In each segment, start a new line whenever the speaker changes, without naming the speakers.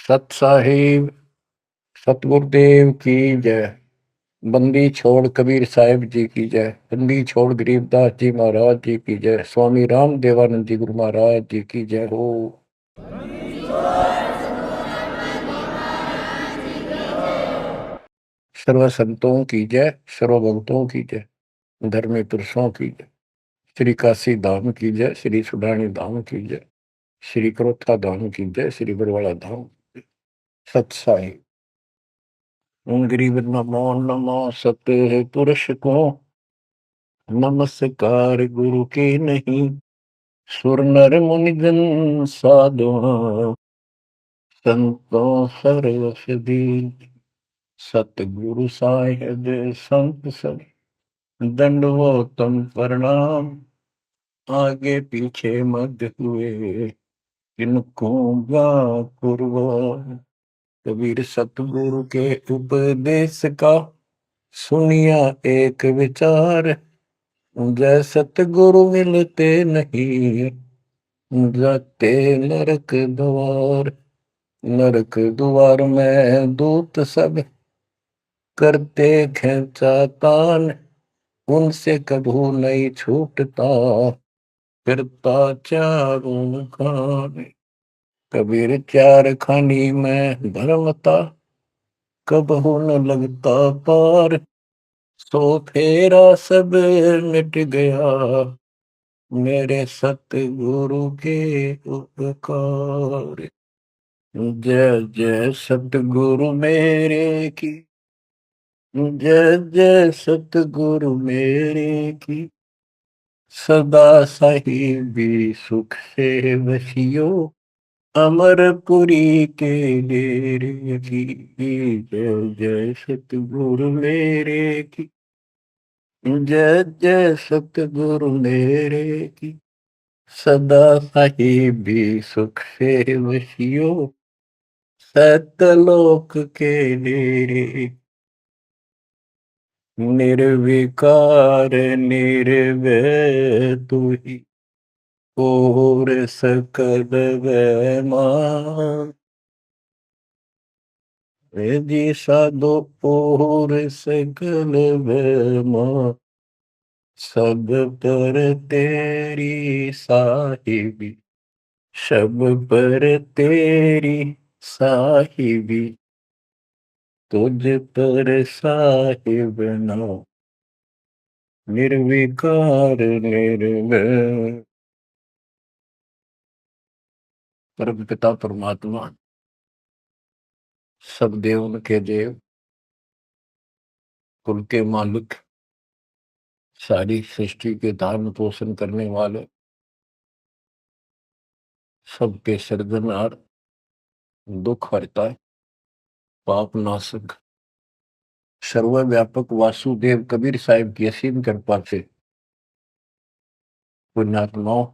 सत साहिब सतगुरुदेव की जय। बंदी छोड़ कबीर साहिब जी की जय। बंदी छोड़ गरीबदास जी महाराज जी की जय। स्वामी राम देवानंद जी गुरु महाराज जी की जय हो। सर्व संतों की जय, सर्व भक्तों की जय, धर्मी पुरुषों की जय। श्री काशी धाम की जय, श्री सुडानी धाम की जय, श्री क्रोथा धाम की जय, श्री बरवाला धाम। सत साहिब। गरीब नमो नमो सत पुरुष को, नमस्कार गुरु के नहीं। सुर नर मुनि जन साधुआ, संतों सर्वसदी। सतगुरु साहिब संत सब, दंडवतम प्रणाम। आगे पीछे मत हुए, किनको कुर्बान। कबीर सतगुरु के उपदेश का, सुनिया एक विचार। जय सतगुरु मिलते नहीं, जाते नरक द्वार। नरक द्वार में दूत सब, करते खेचा तान। उनसे कभू नहीं छूटता, फिरता चारों खान। कबीर चार खानी में धर्मता, कबहू न लगता पार। सो फेरा सब मिट गया, मेरे सतगुरु के उपकार। जय जय सतगुरु मेरे की, जय जय सतगुरु मेरे की। सदा साहिबी सुख से बसियो, अमरपुरी के डेरे की। जय जय सतगुरु मेरे की, जय जय सतगुरु मेरे की। सदा साहिबी सुख से बसियो, सतलोक के डेरे। निर्विकार निर्भय तू ही, और सकल वैमान। जी साधो और सकल वैमान। सब पर तेरी साहिबी, सब पर तेरी साहिबी। तुझ पर साहिब ना, निर्विकार निर्भय। परम पिता परमात्मा, सब देव के देव, कुल के मालिक, सारी सृष्टि के धारण पोषण करने वाले, सबके सर्जनहार, दुख हरता, पाप नाशक, सर्वव्यापक वासुदेव कबीर साहिब की असीम कृपा से पुण्यात्माओं,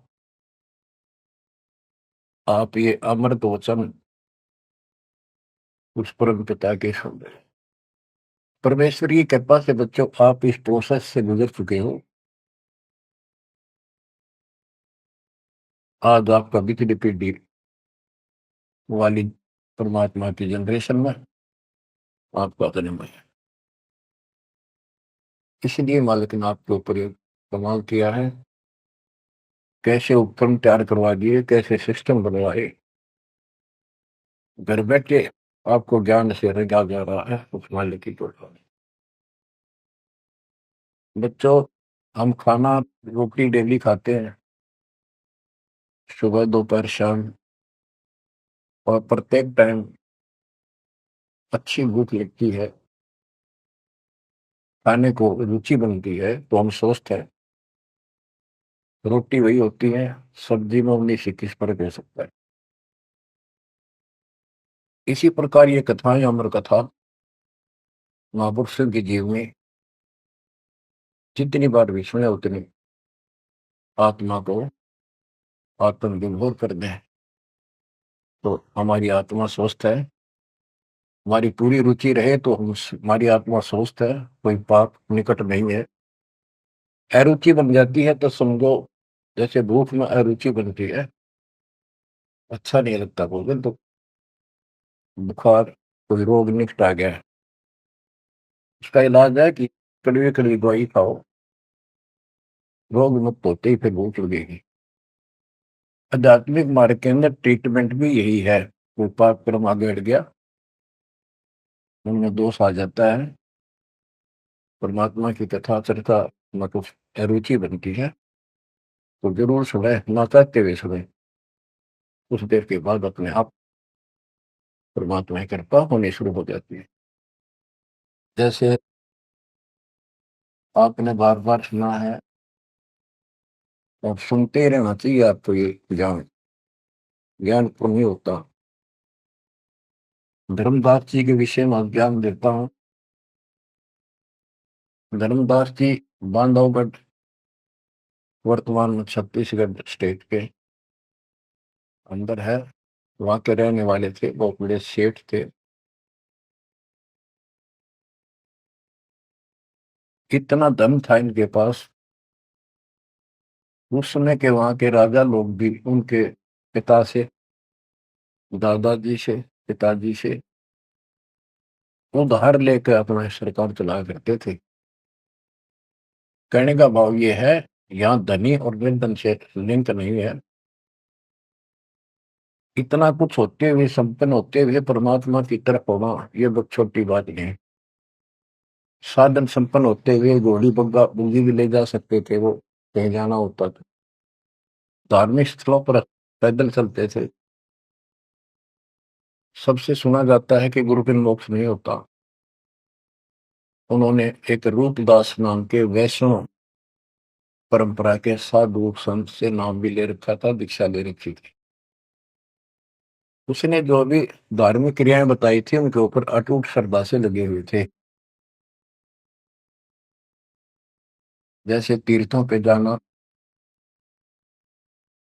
आप ये अमृत वचन उस परम पिता के सुन रहे। परमेश्वर की कृपा से बच्चों, आप इस प्रोसेस से गुजर चुके हो। आज आपका बिजली पीढ़ी वाली परमात्मा की जनरेशन में आपका जन्म है। इसलिए मालिक ने आपके ऊपर ये कमाल किया है। कैसे उपकरण तैयार करवा दिए, कैसे सिस्टम बनवाए, घर बैठे आपको ज्ञान से रंगा जा रहा है उस मालिक की कृपा। बच्चों, हम खाना रोटी डेली खाते हैं, सुबह दोपहर शाम, और प्रत्येक टाइम अच्छी भूख लगती है, खाने को रुचि बनती है, तो हम स्वस्थ हैं। रोटी वही होती है, सब्जी में 19-21 फर्क हो सकता है। इसी प्रकार ये कथाएं, अमर कथा महापुरुषों के जीवनी जितनी बार भी सुने उतनी आत्मा को आत्मविभोर कर दें, तो हमारी आत्मा स्वस्थ है। हमारी पूरी रुचि रहे तो हमारी आत्मा स्वस्थ है, कोई पाप निकट नहीं है। अरुचि बन जाती है तो समझो जैसे भूख में अरुचि बनती है, अच्छा नहीं लगता भोजन। तो बुखार, कोई रोग निकट आ गया, उसका इलाज है कि कड़वी कड़वी दवाई खाओ, रोग मुक्त होते ही फिर भूख लगेगी। आध्यात्मिक मार्ग के अंदर ट्रीटमेंट भी यही है। कोई पाप कर्म आगे हट गया, उनमें दोष आ जाता है, परमात्मा की कथा चर्चा में कुछ अरुचि बनती है, तो जरूर सुने, ना चाहते हुए सुने। कुछ देर के बाद अपने आप परमात्मा की कृपा होनी शुरू हो जाती है। जैसे आपने बार बार सुना है और सुनते ही रहना चाहिए आपको, ये ज्ञान ज्ञान को नहीं होता। धर्मदास जी के विषय में ज्ञान देता हूँ। धर्मदास जी बांधवगढ़, वर्तमान में छत्तीसगढ़ स्टेट के अंदर है, वहां के रहने वाले थे, बहुत बड़े सेठ थे। कितना धन था इनके पास, उस समय के वहां के राजा लोग भी उनके पिता से, दादाजी से, पिताजी से उधार लेकर अपना सरकार चलाया करते थे। कहने का भाव ये है, यहाँ धनी और निर्धन से लिंक नहीं है। इतना कुछ होते हुए, संपन्न होते हुए परमात्मा की तरफ होना, ये बहुत छोटी बात नहीं है। साधन संपन्न होते हुए घोड़ी बग्गा बूंदी भी ले जा सकते थे, वो कहीं जाना होता था। धार्मिक स्थलों पर पैदल चलते थे। सबसे सुना जाता है कि गुरु बिन मोक्ष नहीं होता। उन्होंने एक रूपदास नाम के वैष्णव परंपरा के साधु संत से नाम भी ले रखा था, दीक्षा ले रखी थी। उसने जो भी धार्मिक क्रियाएं बताई थी, उनके ऊपर अटूट श्रद्धा से लगे हुए थे। जैसे तीर्थों पे जाना,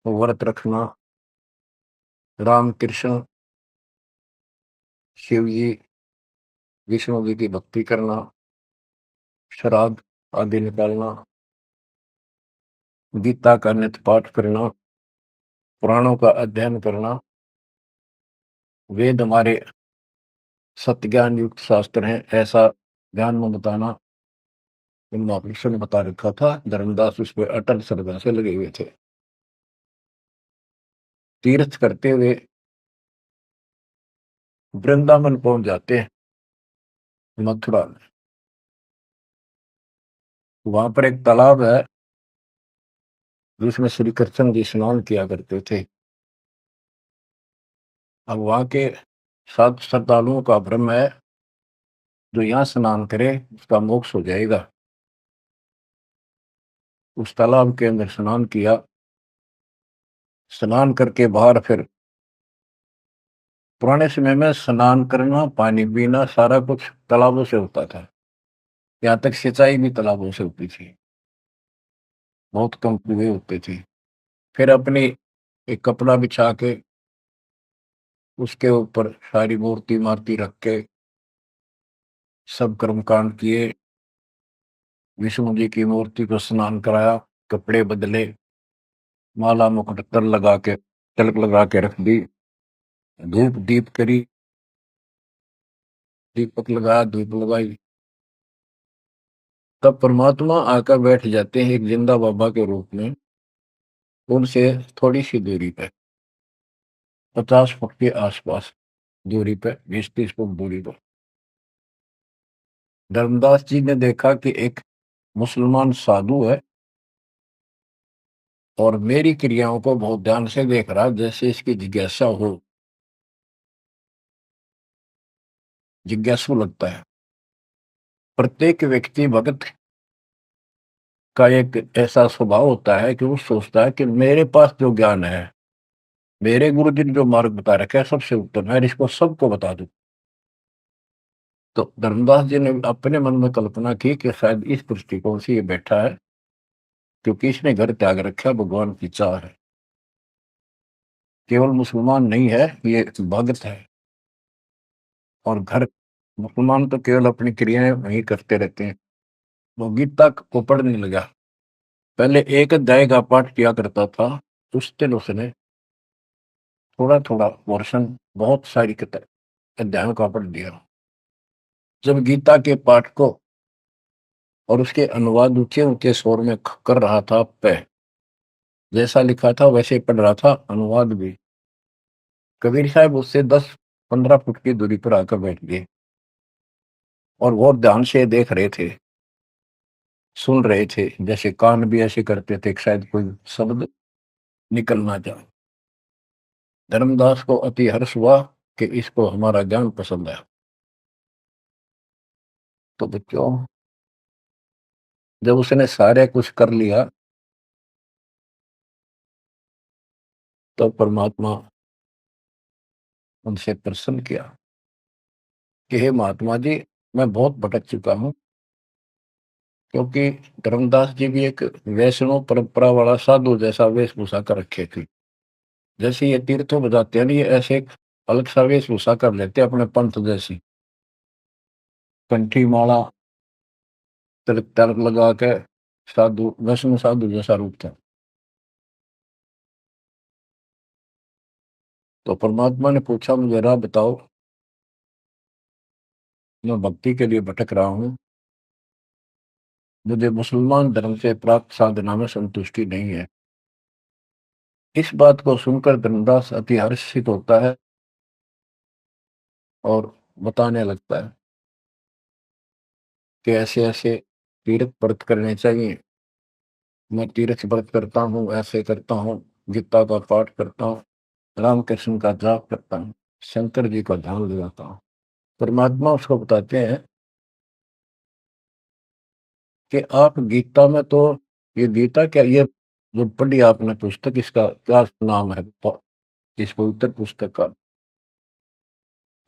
व्रत रखना, राम कृष्ण, शिव जी, विष्णु जी की भक्ति करना, श्राद्ध आदि निकालना, गीता का नित्य पाठ करना, पुराणों का अध्ययन करना, वेद हमारे सत्य ज्ञान युक्त शास्त्र हैं, ऐसा ज्ञान में बताना, इन महापुरुषों ने बता रखा था। धर्मदास उस पर अटल श्रद्धा से लगे हुए थे। तीर्थ करते हुए वृंदावन पहुंच जाते हैं, मथुरा में। वहां पर एक तालाब है, जिसमें श्री कृष्ण जी स्नान किया करते थे। अब वहां के साधु श्रद्धालुओं का भ्रम है, जो यहाँ स्नान करे उसका मोक्ष हो जाएगा। उस तालाब के अंदर स्नान किया, स्नान करके बाहर फिर, पुराने समय में स्नान करना, पानी पीना, सारा कुछ तालाबों से होता था। यहाँ तक सिंचाई भी तालाबों से होती थी, बहुत कम कुएं होते थे। फिर अपनी एक कपड़ा बिछा के उसके ऊपर सारी मूर्ति मार्ति रख के सब कर्मकांड किए। विष्णु जी की मूर्ति को स्नान कराया, कपड़े बदले, माला मुकुट तर लगा के, तिलक लगा के रख दी, धूप दीप करी, दीपक लगाया, धूप लगाई। तब परमात्मा आकर बैठ जाते हैं एक जिंदा बाबा के रूप में, उनसे थोड़ी सी दूरी पे, 50 फुट के आसपास दूरी पे, 20-30 फुट दूरी पर। धर्मदास जी ने देखा कि एक मुसलमान साधु है और मेरी क्रियाओं को बहुत ध्यान से देख रहा है, जैसे इसकी जिज्ञासा हो, जिज्ञासु लगता है। प्रत्येक व्यक्ति भगत का एक ऐसा स्वभाव होता है कि वो सोचता है कि मेरे पास जो ज्ञान है, मेरे गुरु जी ने जो मार्ग बता रखा है, सबसे उत्तम है, इसको सबको बता दूं। तो धर्मदास जी ने अपने मन में कल्पना की कि शायद इस दृष्टिकोण से ये बैठा है, क्योंकि इसने घर त्याग रखा, भगवान की चाह है। केवल मुसलमान नहीं है, ये भगत है। और घर, मुसलमान तो केवल अपनी क्रियाएं वही करते रहते हैं। वो गीता को पढ़ने लगा। पहले एक अध्याय का पाठ किया करता था, उस दिन उसने थोड़ा थोड़ा पोर्शन, बहुत सारी किताब अध्यायों का पढ़ दिया। जब गीता के पाठ को और उसके अनुवाद ऊंचे ऊंचे स्वर में कर रहा था, पे जैसा लिखा था वैसे पढ़ रहा था, अनुवाद भी। कबीर साहब उससे 10-15 फुट की दूरी पर आकर बैठ गए और बहुत ध्यान से देख रहे थे, सुन रहे थे, जैसे कान भी ऐसे करते थे कि शायद कोई शब्द निकल ना जाए। धर्मदास को अति हर्ष हुआ कि इसको हमारा ज्ञान पसंद है। तो बच्चों, जब उसने सारे कुछ कर लिया तो परमात्मा उनसे प्रसन्न किया कि हे महात्मा जी, मैं बहुत भटक चुका हूं, क्योंकि धर्मदास जी भी एक वैष्णव परंपरा वाला साधु जैसा वेशभूषा कर रखे थे। जैसे ये तीर्थों में जाते हैं ना, ये ऐसे एक अलग सा वेशभूषा कर लेते हैं अपने पंथ जैसी, कंठी माला, तिलक तिलक लगा के साधु, वैष्णव साधु जैसा रूप था। तो परमात्मा ने पूछा, मुझे राह बताओ, मैं भक्ति के लिए भटक रहा हूँ, मुझे मुसलमान धर्म से प्राप्त साधना में संतुष्टि नहीं है। इस बात को सुनकर धर्मदास अति हर्षित होता है और बताने लगता है कि ऐसे ऐसे तीर्थ व्रत करने चाहिए। मैं तीर्थ व्रत करता हूँ, ऐसे करता हूँ, गीता का पाठ करता हूँ, रामकृष्ण का जाप करता हूँ, शंकर जी का ध्यान लगाता हूँ। परमात्मा उसको बताते हैं कि आप गीता में तो, ये गीता क्या, ये जो पढ़ी आपने पुस्तक, इसका क्या नाम है इस पवित्र पुस्तक का?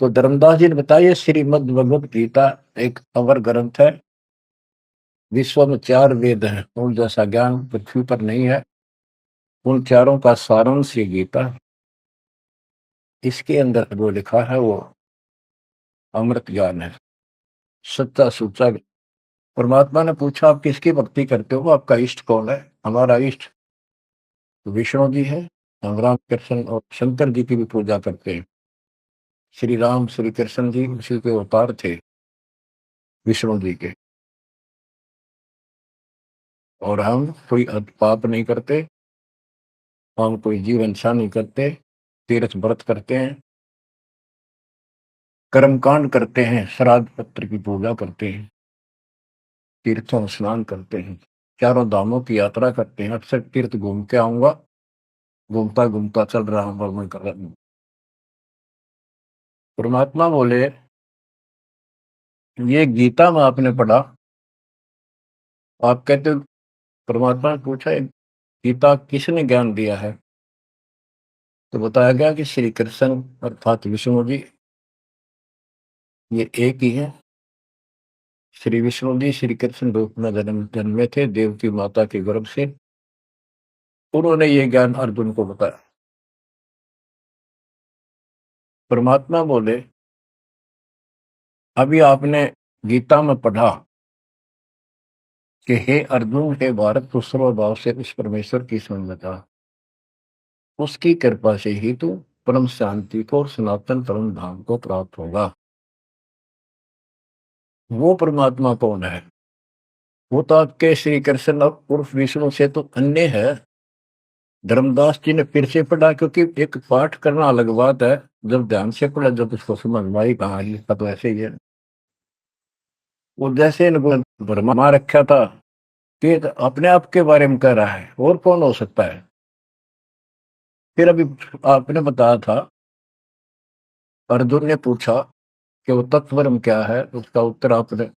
तो धर्मदास जी ने बताया, श्रीमद् भगवत गीता एक अवर ग्रंथ है, विश्व में 4 वेद हैं, उन जैसा ज्ञान पृथ्वी पर नहीं है, उन चारों का सारांश ये गीता। इसके अंदर जो लिखा है वो अमृत ज्ञान है, सच्चा सुच्चा। परमात्मा ने पूछा, आप किसकी भक्ति करते हो, आपका इष्ट कौन है? हमारा इष्ट विष्णु जी है, हम राम कृष्ण और शंकर जी की भी पूजा करते हैं। श्री राम श्री कृष्ण जी उसी के अवतार थे, विष्णु जी के। और हम कोई पाप नहीं करते, हम कोई जीव हिंसा नहीं करते, तीर्थ व्रत करते हैं, कर्मकांड करते हैं, श्राद्ध पत्र की पूजा करते हैं, तीर्थों में स्नान करते हैं, चारों धामों की यात्रा करते हैं। अक्सर तीर्थ घूम के आऊंगा, घूमता घूमता चल रहा हूँ, मैं कर रहा हूँ। परमात्मा बोले, ये गीता में आपने पढ़ा, आप कहते हो, परमात्मा ने पूछा, गीता किसने ज्ञान दिया है? तो बताया गया कि श्री कृष्ण अर्थात विष्णु जी, ये एक ही है। श्री विष्णु जी श्री कृष्ण रूप में जन्मे थे, देव की माता के गर्भ से। उन्होंने ये ज्ञान अर्जुन को बताया। परमात्मा बोले, अभी आपने गीता में पढ़ा कि हे अर्जुन, हे भारत, तू सर्वभाव से उस परमेश्वर की शरण में था, उसकी कृपा से ही तू परम शांति को और सनातन परम धाम को प्राप्त होगा। वो परमात्मा कौन है? वो तो आपके श्री कृष्ण उर्फ विष्णु से तो अन्य है। धर्मदास जी ने फिर से पढ़ा, क्योंकि एक पाठ करना अलग बात है, जब ध्यान से पढ़ा, जब उसको समझ में आई, कहा लिखा तो ऐसे ही है। वो जैसे इनको भरमा रखा था कि अपने आप के बारे में कह रहा है, और कौन हो सकता है? फिर अभी आपने बताया था, अर्जुन ने पूछा कि वो तत्वरम क्या है, उसका उत्तर आपने,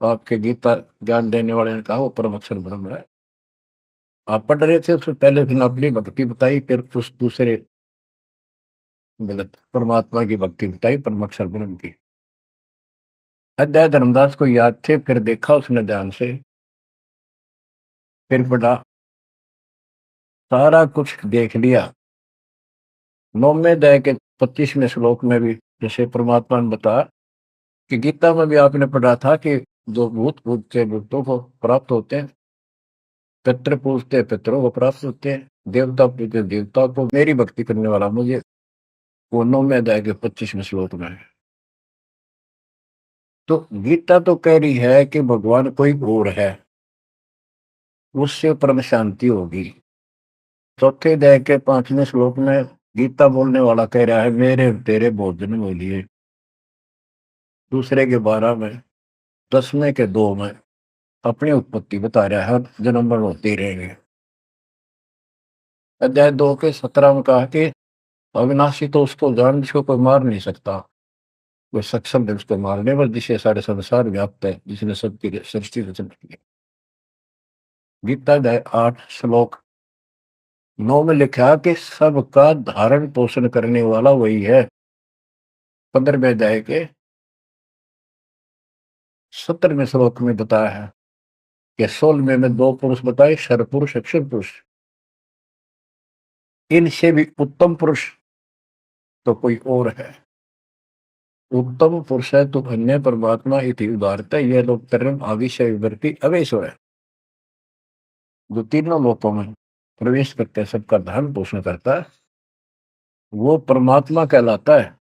आपके गीता ज्ञान देने वाले ने कहा, वो परम अक्षर ब्रह्म है। आप पढ़ रहे थे, उससे पहले फिर अपनी भक्ति बताई, फिर उस दूसरे गलत परमात्मा की भक्ति बताई, परम अक्षर ब्रह्म की। अध्याय धर्मदास को याद थे, फिर देखा उसने ध्यान से, फिर पढ़ा, सारा कुछ देख लिया। 9वें अध्याय के 25वें श्लोक में भी जैसे परमात्मा ने बताया कि गीता में भी आपने पढ़ा था कि जो भूत पूजते भूतों को प्राप्त होते हैं, पितृ पूजते पितरों को प्राप्त होते हैं, देवता पूजते देवता को, मेरी भक्ति करने वाला मुझे, वो 9वें अध्याय के 25वें श्लोक में है। तो गीता तो कह रही है कि भगवान कोई और है, उससे परम शांति होगी। चौथे अध्याय के 5वें श्लोक में गीता बोलने वाला कह रहा है मेरे तेरे बहुत जन्म हो लिए। दूसरे के 12 में, 10वें के 2 में अपनी उत्पत्ति बता रहा है, जन्म मरण होते ही रहेंगे। अध्याय 2 के 17 में कहा कि अविनाशी तो उसको जान जिसको कोई मार नहीं सकता, वो सक्षम है उसको मारने पर, जिसे सारे संसार व्याप्त है, जिसने सबकी सृष्टि रचना की। गीता अध्याय 8 श्लोक 9 में लिखा कि सबका धारण पोषण करने वाला वही है। 15वें अध्याय के 17वें श्लोक में बताया है कि 16वें में 2 पुरुष बताए, शर पुरुष अक्षर पुरुष। इनसे भी उत्तम पुरुष तो कोई और है। उत्तम पुरुष है तो अन्य परमात्मा इति उदारता, यह लोग तरम आविषय विवर्ती अवेश है, जो तीनों लोकों में प्रवेश करके सबका धारण पोषण करता है, वो परमात्मा कहलाता है।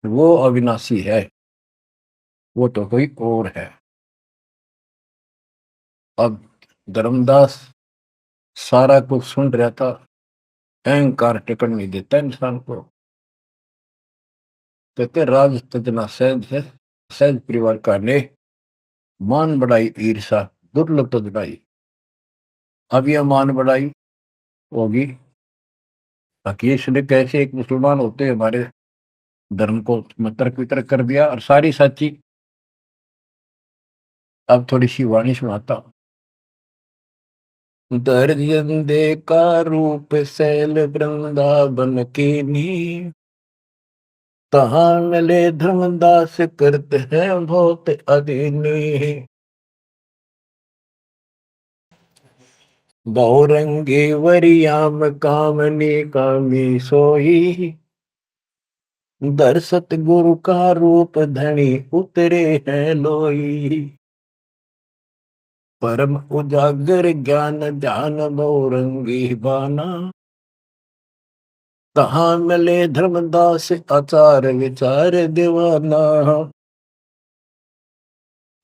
वो अविनाशी है, वो तो कोई और है। अब धर्मदास सारा कुछ सुन रहा था, अहंकार टिकट नहीं देता इंसान को। कहते राज तजना सहज है, सहज परिवार का ने मान बढ़ाई ईर्षा दुर्लभ तजनाई। अब यह मान बढ़ाई होगी ताकि इसने कैसे एक मुसलमान होते हमारे धर्म को तर्क वितर्क कर दिया और सारी सच्ची। अब थोड़ी सी वाणी सुनाता हूं। दर्जन का रूप शैल वृंदावन की नी, तहां मिले धर्मदास करते हैं बहुत अधीनी। बहुरंगी वरियाम कामनी कामी सोई, दर्शत गुरु का रूप धनी उतरे हैं लोई। परम उजागर ज्ञान ध्यान बहुरंगी बाना, कहाँ मिले धर्मदास आचार विचार दीवाना।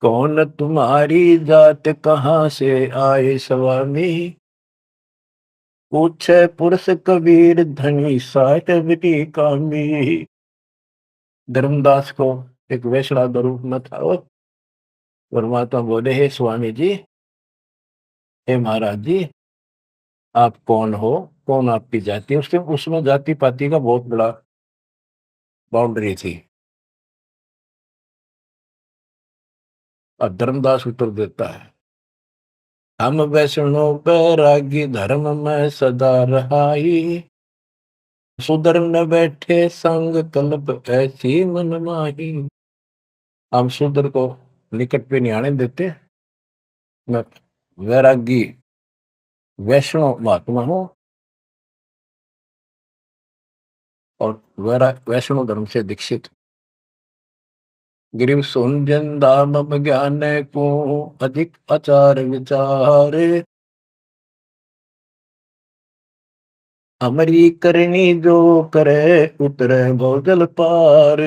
कौन तुम्हारी जात कहाँ से आए स्वामी, पूछे पुरुष कबीर धनी साहिबी कामी। धर्मदास को एक वैष्णव स्वरूप में था वो। परमात्मा बोले हे स्वामी जी, हे महाराज जी, आप कौन हो, कौन आपकी जाति। उसके उसमें जाति पाति का बहुत बड़ा बाउंड्री थी। और धर्मदास उत्तर देता है, हम वैष्णव बैरागी धर्म में सदा रहाई, सुधर न बैठे संग कल्प ऐसी मन माही। हम सुधर को निकट पे नहीं आने देते। मैं वैरागी वैष्णव महात्मा हूं और वैष्णव धर्म से दीक्षित। गिरिव सुनजन दाम ज्ञान को अधिक आचार विचारे, हमारी करनी जो करे उतरे भोजल पार।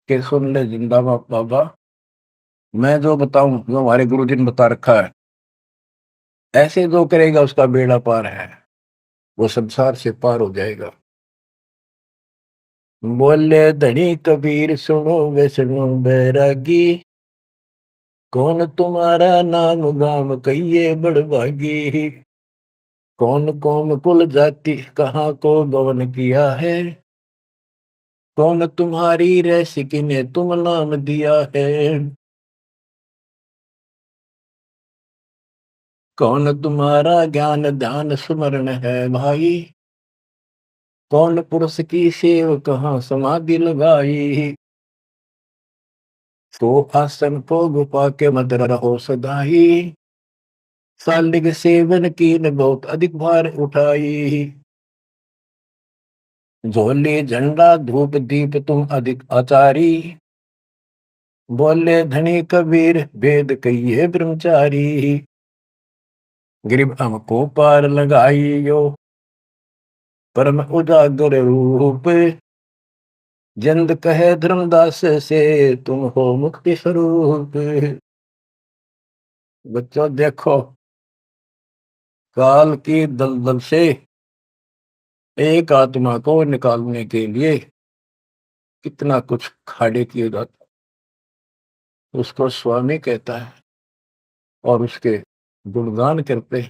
के सुन ले जिंदा बाबा, मैं जो बताऊं, जो हमारे गुरु जी ने बता रखा है, ऐसे जो करेगा उसका बेड़ा पार है, वो संसार से पार हो जाएगा। बोले धनी कबीर सुनो वैष्णो बैरागी, कौन तुम्हारा नाम गाम कहिए बड़भागी। कौन कौम कुल जाति कहाँ को गवन किया है, कौन तुम्हारी रैसिकी ने तुम नाम दिया है। कौन तुम्हारा ज्ञान ध्यान स्मरण है भाई, कौन पुरुष की सेव कहाँ समाधि लगाई। तो आसन को गुफा के मत रहो सदाई, सालिग सेवन की न बहुत अधिक भार उठाई। झोली झंडा धूप दीप तुम अधिक आचारी, बोले धनी कबीर वेद कहिए ब्रह्मचारी। गिरिब हमको पार लगाइयो परम उजागर रूप, जिंद कहे धर्मदास से तुम हो मुक्ति स्वरूप। बच्चों देखो, काल की दलदल से एक आत्मा को निकालने के लिए कितना कुछ खाड़े किए जाता, उसको स्वामी कहता है और उसके गुणगान करते।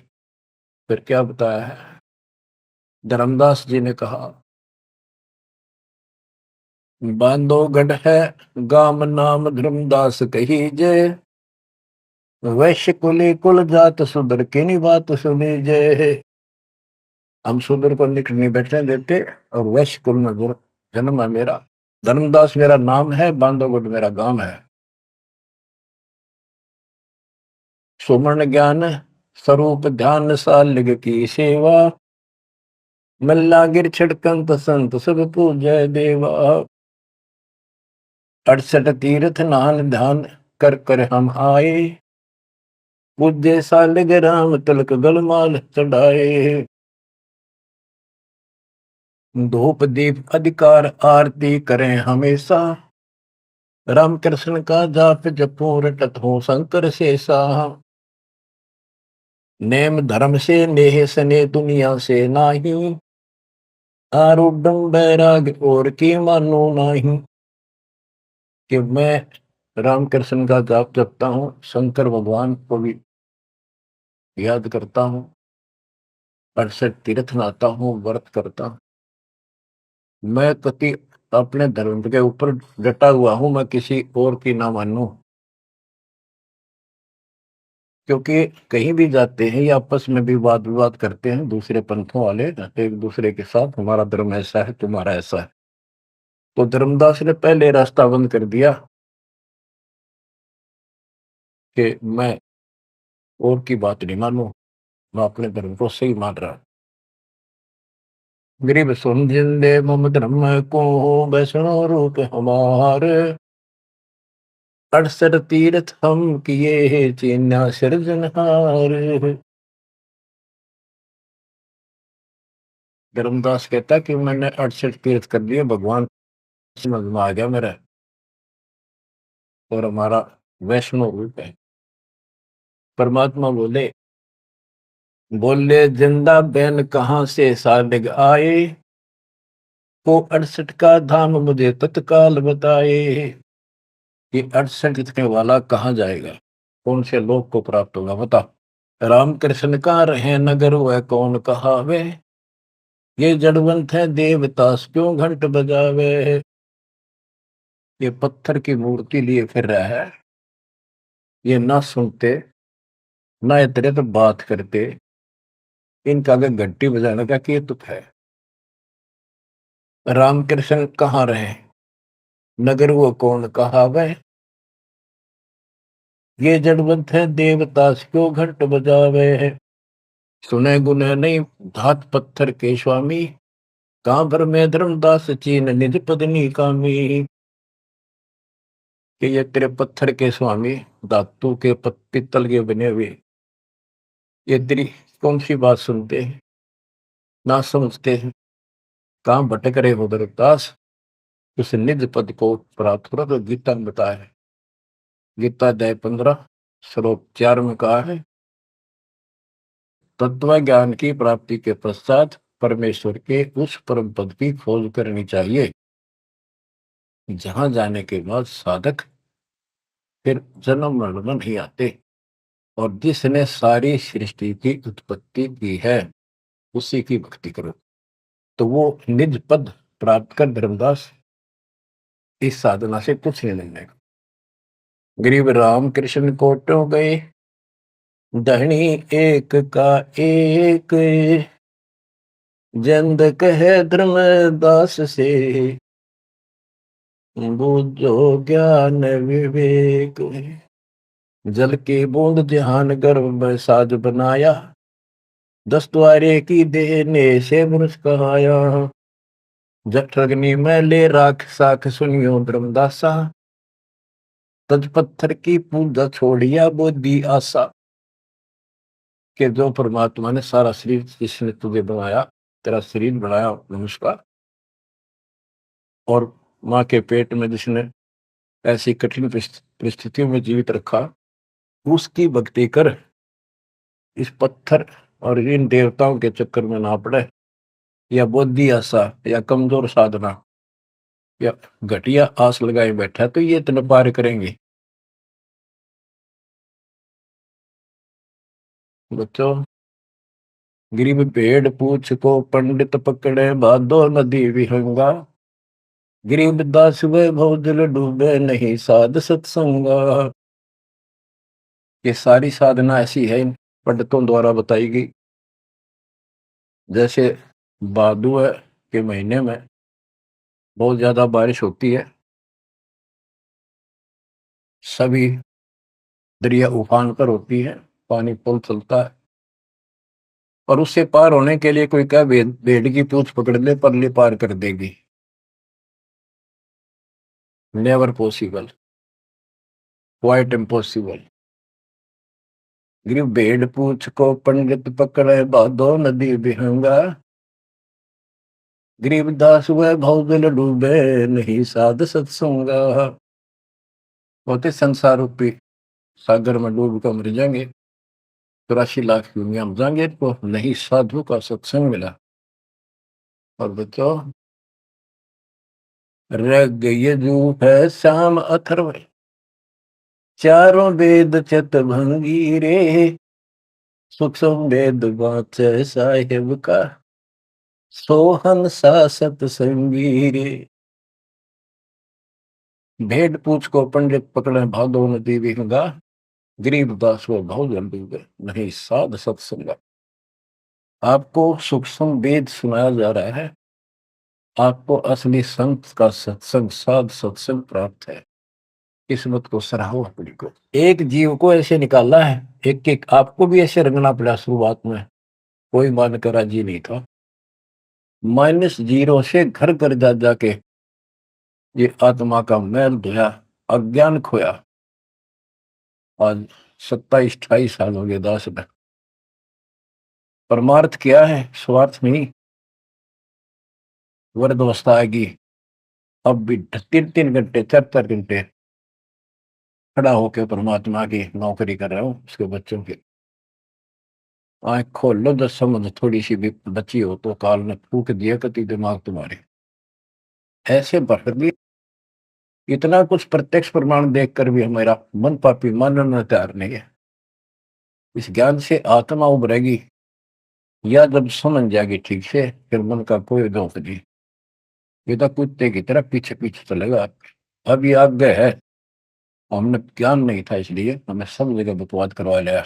फिर क्या बताया है, धर्मदास जी ने कहा, बांधोगढ़ है गाम नाम धर्मदास कही जय, वैश्य कुली कुल जात सुधर की नी बात सुनी जय। हम सुधर को निकट नहीं बैठने देते और वैश्य कुल में जन्म है मेरा, धर्मदास मेरा नाम है, बांधोगढ़ मेरा गांव है। सुमन ज्ञान स्वरूप ध्यान सालिग की सेवा, मल्ला गिर छिड़कंत संत सब पूजय देवा। 68 तीर्थ नान ध्यान कर कर हम आए, पूज्य सालिग राम तिलक गलमाल चढ़ाए। धूप दीप अधिकार आरती करें हमेशा, राम कृष्ण का जाप जपो रटत हो शंकर शेषा। नेम धर्म से नेह सने दुनिया से नाही, आरूढ़ बैराग और की मानो नाही। कि मैं रामकृष्ण का जाप जपता हूँ, शंकर भगवान को भी याद करता हूँ, 68 तीर्थ नहाता हूँ, व्रत करता हूँ। मैं कति अपने धर्म के ऊपर डटा हुआ हूँ, मैं किसी और की ना मानूं। क्योंकि कहीं भी जाते हैं या आपस में भी वाद विवाद करते हैं दूसरे पंथों वाले एक दूसरे के साथ, हमारा धर्म ऐसा है, तुम्हारा ऐसा है। तो धर्मदास ने पहले रास्ता बंद कर दिया कि मैं और की बात नहीं मानूं, मैं अपने धर्म को सही मान रहा। गरीब सुन जिंदे मम धर्म को, वैष्णो रूप हमारे, 68 तीर्थ हम किए चीन्या सिरजनहार। धर्मदास कहता कि मैंने 68 तीर्थ कर लिए, भगवान समझ में आ गया मेरा, और हमारा वैष्णो रूप है। परमात्मा बोले, बोले जिंदा बैन कहां से सालिग आए, को 68 का धाम मुझे तत्काल बताए। ये 68 लिखने वाला कहाँ जाएगा, कौन से लोक को प्राप्त होगा, बता। राम कृष्ण का रहे नगर वह कौन कहावे, ये जड़वंत है देवतास क्यों घंट बजावे। ये पत्थर की मूर्ति लिए फिर रहा है, ये ना सुनते ना इतरे तो बात करते, इनका अगर घंटी बजाने का क्या तुक है। राम कृष्ण कहाँ रहे, नगर वो कौन कहावे, ये जड़वंत है देवतास क्यों घंट बजावे। सुने गुने नहीं धात पत्थर के स्वामी, कहां पर में धर्मदास चीन निज पदनी कामी। कि ये तेरे पत्थर के स्वामी, धातु के पित्तल के बने हुए, ये तेरी कौन सी बात सुनते हैं, ना समझते हैं, कहां भटक रहे हो धर्मदास, उस निज पद को प्राप्त करो। तो गीता में बताया है, गीता अध्याय 15 श्लोक 4 में कहा है, तत्व ज्ञान की प्राप्ति के पश्चात परमेश्वर के उस परम पद की खोज करनी चाहिए, जहां जाने के बाद साधक फिर जन्म मरण में नहीं आते। और जिसने सारी सृष्टि की उत्पत्ति की है उसी की भक्ति करो, तो वो निज पद प्राप्त कर धर्मदास इस साधना से कुछ नहीं लेने का। गरीब राम कृष्ण कोटो गए, धनी एक का एक, जंद कहे धर्मदास से, बूझो ज्ञान विवेक। जल की बूंद जहान गर्भ में साज बनाया, 10 द्वारे की देने से मनुष कहाया। जठरग्नि में ले राख साख सुनियो धर्मदासा, तज पत्थर की पूजा छोड़िया बुद्धि आशा। के जो परमात्मा ने सारा शरीर जिसने तुझे बनाया, तेरा शरीर बनाया नमस्कार, और माँ के पेट में जिसने ऐसी कठिन परिस्थितियों में जीवित रखा, उसकी भक्ति कर, इस पत्थर और इन देवताओं के चक्कर में ना पड़े, या बुद्धि आशा या कमजोर साधना या घटिया आस लगाए बैठा तो ये इतना पार करेंगे। बच्चों, गिरिब भेड़ पूछ को पंडित पकड़े, बाधो नदी विहंगा, गरीब दास वैभव जल डूबे, नहीं साध सत्संगा। ये सारी साधना ऐसी है इन पंडितों द्वारा बताई गई। जैसे भादुआ के महीने में बहुत ज्यादा बारिश होती है, सभी दरिया उफान पर होती है, पानी पुल चलता है, और उससे पार होने के लिए कोई क्या भेड़ की पूंछ पकड़ ले, परली पार कर देगी। Never possible, quite impossible. गिर भेड़ पूछ को पंडित पकड़े, बाधो नदी विहंगा, गरीबदास वह भवजल डूबे, नहीं साध सत्संगा। होते संसार रूपी सागर में डूब कर मर जाएंगे, 84 लाख दुनिया में जाएंगे तो नहीं साधु का सत्संग मिला। और बच्चों, रग यजु है श्याम अथर्व, चारों वेद चित भंगी रे, सूक्ष्म वेद वाचे साहेब का, सोहन सा सत्संगी रे। भेड़ पूछ को पंडित पकड़े, भादो नदी विहंगा, गरीब दास वो भाव जल डूबे, नहीं साध सत्संगा। आपको सूक्ष्म वेद सुनाया जा रहा है, आपको असली संत का सत्संग, साध सत्संग प्राप्त है। किस्मत को सराहो अपनी को। एक जीव को ऐसे निकाला है, एक एक आपको भी ऐसे रंगना पड़ा। शुरुआत में कोई मानकर राजी नहीं था, -0 से घर घर जा जाके ये आत्मा का मैल धोया, अज्ञान खोया। आज 27-28 साल हो गए दास में। परमार्थ क्या है? स्वार्थ नहीं। वृद्ध अवस्था आएगी, अब भी 3-3 घंटे 4-4 घंटे खड़ा होकर परमात्मा की नौकरी कर रहा हूँ, उसके बच्चों की। आंख खोल लो, 10 समझ थोड़ी सी भी बची हो तो काल ने फूक दिया कति दिमाग तुम्हारे। ऐसे भर भी इतना कुछ प्रत्यक्ष प्रमाण देखकर भी हमारा मन पापी मानना तैयार नहीं है। इस ज्ञान से आत्मा उभरेगी, या जब समझ जाएगी ठीक से, फिर मन का कोई दोष नहीं। ये तो कुत्ते की तरह पीछे पीछे चलेगा। अब ये आज्ञा है, हमने ज्ञान नहीं था इसलिए हमें सब जगह बकवाद करवा लिया।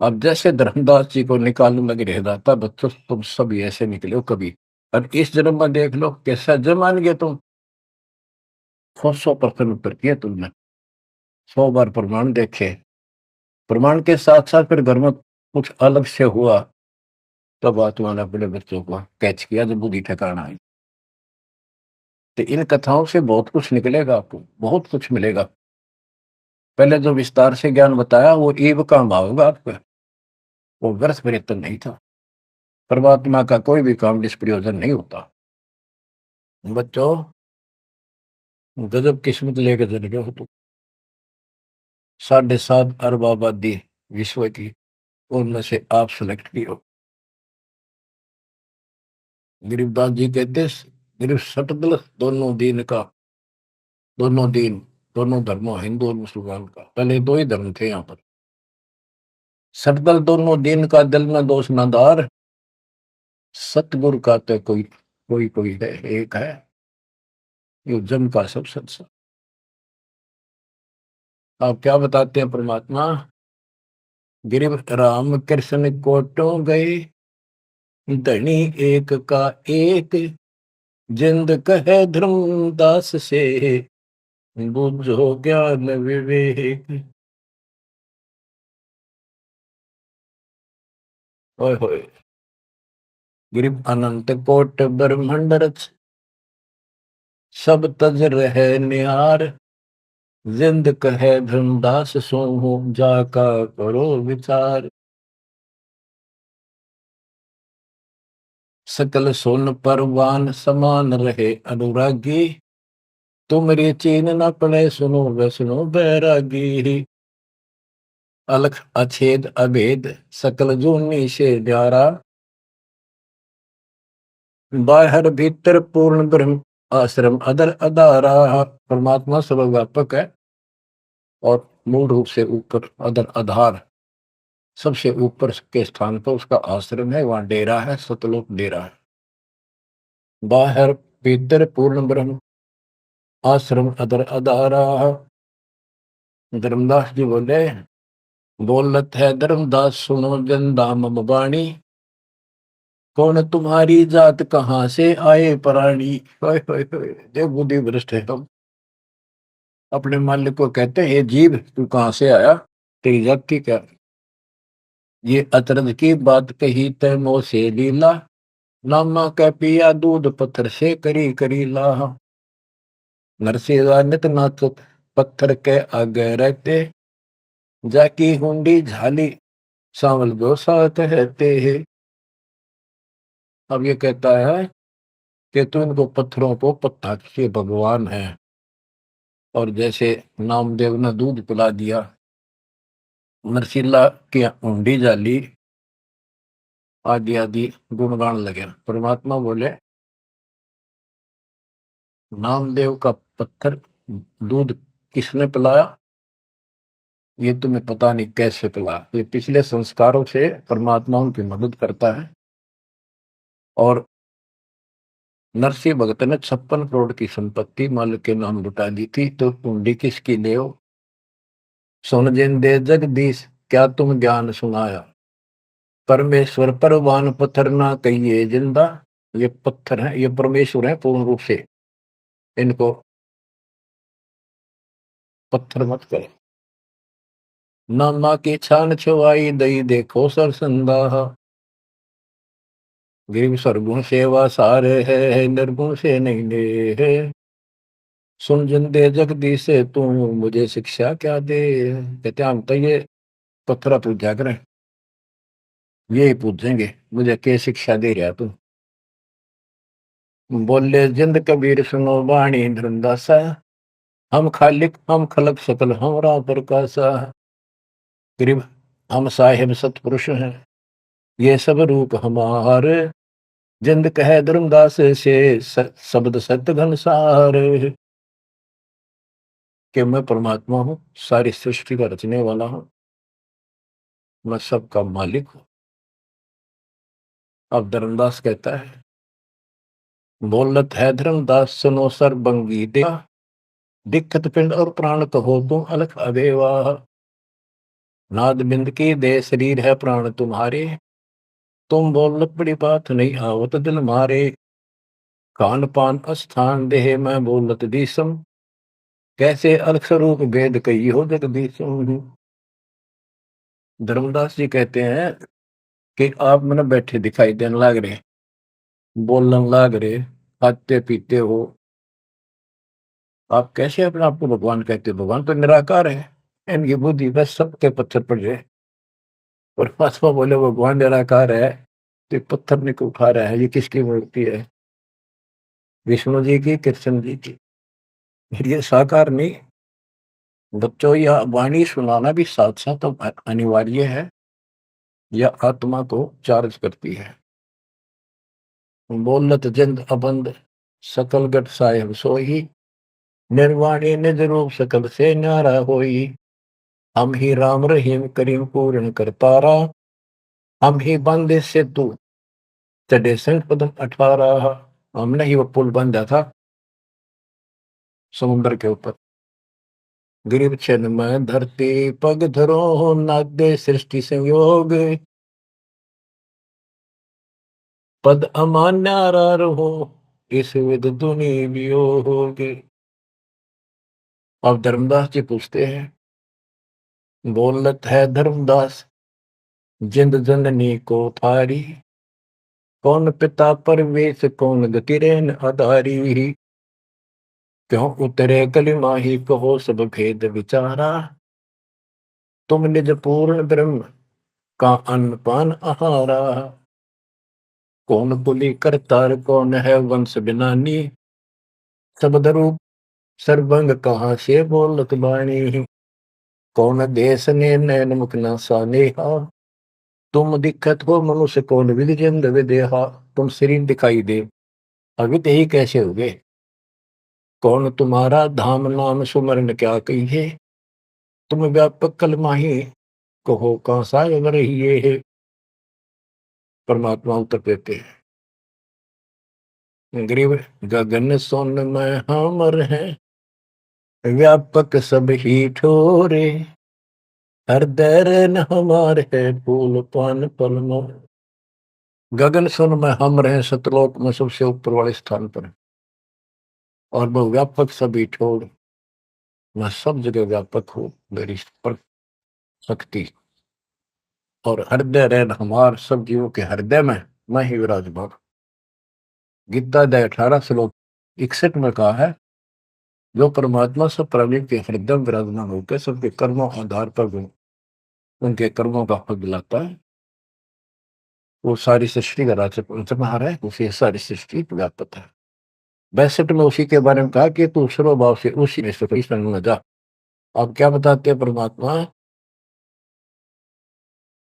अब जैसे धर्मदास जी को निकालने लगे रह जाता, बच्चों तुम सब ऐसे निकले हो कभी, और इस जन्म में देख लो कैसा जन्म मान गए तुम। 100% उत्तर किया तुमने, 100 बार प्रमाण देखे, प्रमाण के साथ साथ फिर घर में कुछ अलग से हुआ, तब आत्मा ने अपने बच्चों को कैच किया जब बुद्धि ठिकाना आई। तो इन कथाओं से बहुत कुछ निकलेगा, आपको बहुत कुछ मिलेगा। पहले जो विस्तार से ज्ञान बताया वो ईव का भाव होगा आपका, वो व्यर्थ प्रयत्न नहीं था। परमात्मा का कोई भी काम निष्प्रयोजन नहीं होता। बच्चों, गजब किस्मत लेके चले गए हो तुम। 7.5 अरब आबादी विश्व की, उनमें से आप सिलेक्ट की हो। गरीबदास जी कहते, गरीब सटदल दोनों दीन का, दोनों दीन, दोनों धर्मों, हिंदू और मुसलमान का। पहले 2 ही धर्म थे यहाँ पर। सटदल दोनों दीन का, दिल में दोष न दार, सतगुरु का तो कोई कोई कोई है, एक है, ये जम का सब सत्संग। आप क्या बताते हैं परमात्मा? गिरिव राम कृष्ण कोटो गए, धनी एक का एक, जिंद कहे धर्मदास से, बुझो ज्ञान विवेक। ओए होए, गिरिव अनंत कोट ब्रह्मांड रच, सब तज रहे निहार, जिंद कहे धर्मदास सो, जाका करो विचार। सकल सोन परवान समान रहे अनुरागी, तुमरी चीन न पड़े सुनो वैष्णो बैरागी। अलख अछेद अभेद सकल जूनी से न्यारा, बाहर भीतर पूर्ण ब्रह्म आश्रम अदर अदारा। परमात्मा सर्वव्यापक है और मूल रूप से ऊपर अदर आधार सबसे ऊपर के स्थान पर उसका आश्रम है, वहां डेरा है, सतलोक डेरा है। बाहर भीतर पूर्ण ब्रह्म आश्रम अदर अदारा। धर्मदास जी बोले, बोलत है धर्मदास सुनो जन दाम बाणी, कौन तुम्हारी जात कहाँ से आए प्राणी। जो बुद्धि भ्रष्ट है हम अपने मालिक को कहते हैं, ये जीव तू कहाँ से आया, तेरी जाति क्या। ये अतरज की बात कही तय मोह से लीला, नामा कै पिया दूध पत्थर से करी करी लाह। नरसिंह नित नाथ पत्थर के आगे रहते, जाकी हुंडी झाली सांवल गो साथ रहते है। अब ये कहता है कि तू इनको पत्थरों को पत्ता के भगवान है, और जैसे नामदेव ने दूध पिला दिया, नरसिल्ला की हुंडी जाली, आदि आदि गुणगान लगे। परमात्मा बोले, नामदेव का पत्थर दूध किसने पिलाया, ये तुम्हें पता नहीं कैसे पिलाया। ये पिछले संस्कारों से परमात्मा उनकी मदद करता है। और नरसिंह भगत ने 56 करोड़ की संपत्ति मालिक के नाम लुटा दी थी, तो हुंडी किसकी ले हो। सुन जिन दे जगदीश क्या तुम ज्ञान सुनाया, परमेश्वर परवान पत्थर ना कहिए जिंदा। ये पत्थर है, ये परमेश्वर है पूर्ण रूप से, इनको पत्थर मत करे। नामा की छान छुआई दई देखो सरसंदा, गिरिव सरगुण सेवा सारे है निर्गुण से नहीं ले है। सुन जिन दे जगदीश से तू मुझे शिक्षा क्या दे। कहते हम तो ये पत्थरा पूजा करें, यही पूछेंगे मुझे क्या शिक्षा दे रहा तू। बोले जिंद कबीर सुनो वाणी धर्मदासा, हम खालिक हम खलक सकल हमरा प्रकाशा। गरीब हम साहिब सतपुरुष हैं, ये सब रूप हमारे, जिंद कहे धर्मदास से शब्द सत्य घनसार। कि मैं परमात्मा हूँ, सारी सृष्टि का रचने वाला हूँ, मैं सबका मालिक हूँ। अब धर्मदास कहता है, बोलत है धर्मदास सुनो सर्वंगी दे, दिक्कत पिंड और प्राण कहो तुम अलख अबेवा। नाद बिंद की दे शरीर है प्राण तुम्हारे, तुम बोलत बड़ी बात नहीं आवत दिल मारे। खान पान स्थान देह मैं बोलत दीसम, कैसे अलख स्वरूप भेद कही हो जगदीशम। धर्मदास जी कहते हैं कि आप मैंने बैठे दिखाई देने लग रहे, बोलने लग रहे, खाते पीते हो, आप कैसे अपने आप को भगवान कहते हो। भगवान तो निराकार है, इनकी बुद्धि बस सबके पत्थर पड़ जाए। परमात्मा बोले भगवान निराकार है, तो ये पत्थर नहीं को उठा रहा है, ये किसकी मूर्ति है, विष्णु जी की, कृष्ण जी की। ये साकार नहीं। बच्चों, यह वाणी सुनाना भी साथ साथ अनिवार्य है, यह आत्मा को चार्ज करती है। बोलत जिंद अबंद सकल गट साहेब सोही, निर्वाणी निज रूप सकल से न्यारा होई। हम ही राम रहीम करीम पूर्ण करतारा, हम ही बंदे से तू चढ़े संग पदम 18। हमने ही वो पुल बंधा था समुद्र के ऊपर। गिरिव छन में धरती पग धरो, नादे सृष्टि संयोग, पद अमान्यारा रहो, इस विद दुनि वियोगे। अब धर्मदास जी पूछते हैं, बोलत है धर्मदास जिंद जननी को थारी, कौन पिता परवेश कौन गति रेन आधारी। क्यों उतरे कलिमा ही कहो सब भेद विचारा, तुम निज पूर्ण ब्रह्म का अन्न पान आहारा। कौन कुली करतार, कौन है वंश बिनानी, शब्द रूप सर्वंग कहाँ से बोलत बाणी। कौन देश ने नैन मुख न सानेहा, तुम दिखत हो मनुष्य कौन विधि जंद विदेहा। तुम शरीर दिखाई दे, अवित ही कैसे हो गए। कौन तुम्हारा धाम नाम सुमरन क्या कहिए, तुम व्यापक कल माही, कहो कहाँ साय रहिए है। परमात्मा उत्तर देते हैं, गरीब गगन सोन में हमर है, व्यापक सब ही ठोरे, हृदय न हमार है फूल पान पलमो। गगन सुन में हम रहे, सतलोक में सबसे ऊपर वाले स्थान पर, और वो व्यापक सभी छोड़, मैं सब जगह व्यापक हूँ, मेरी पर शक्ति और हृदय रहन हमार, सब जीवों के हृदय में मैं ही विराजमान। गीता अध्याय 18 श्लोक 61 में कहा है, जो परमात्मा सब प्राणी के हृदय में विराजमान होकर सबके कर्मों आधार पर उनके कर्मों का फल दिलाता है, वो सारी सृष्टि का राज्य पंचमहार है, उसे सारी सृष्टि व्यापक है। 62 में उसी के बारे में कहा कि तू सर्वभाव से उसी में संग में जा। अब क्या बताते हैं परमात्मा,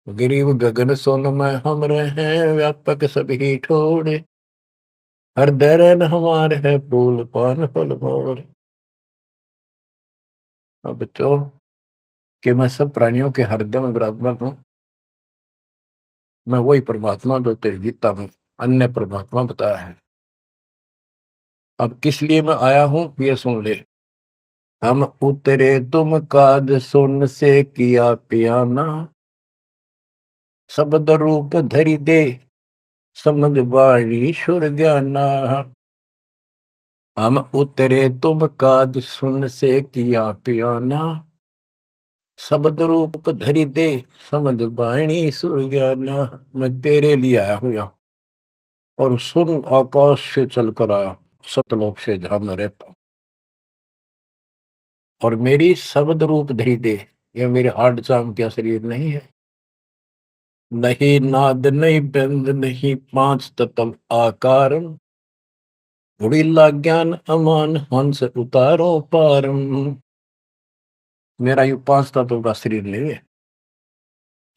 गिरीव गगन सोन में हम रहे, व्यापक सभी ठोड़े, हृदय रहन हमार है फूल पान फल मोर। अब बच्चों कि मैं सब प्राणियों के हृदय में विराजमान हूँ, मैं वही परमात्मा जो तेरी गीता में अन्य परमात्मा बताया है। अब किस लिए मैं आया हूं ये सुन ले। हम उतरे तुम काज सुन से किया पियाना, शब्द रूप धरि दे समझ वाणी सुर ज्ञाना। हम उतरे तुम काज सुन से किया पियाना, शब्द रूप धरि दे समझ वाणी सुर ज्ञाना। मैं तेरे लिए आया हूं यहाँ, और सुन आकाश से चलकर आया, सतलोक से जहां मैं रहता हूं, और मेरी शब्द रूप धरि दे। ये मेरे हार्ड चाम का शरीर नहीं है, नहीं नाद नहीं बंद नहीं पांच तत्व आकार, उड़ीला ज्ञान अमान हंस उतारो पारम। मेरा यू पांच तत्वों का शरीर नहीं है।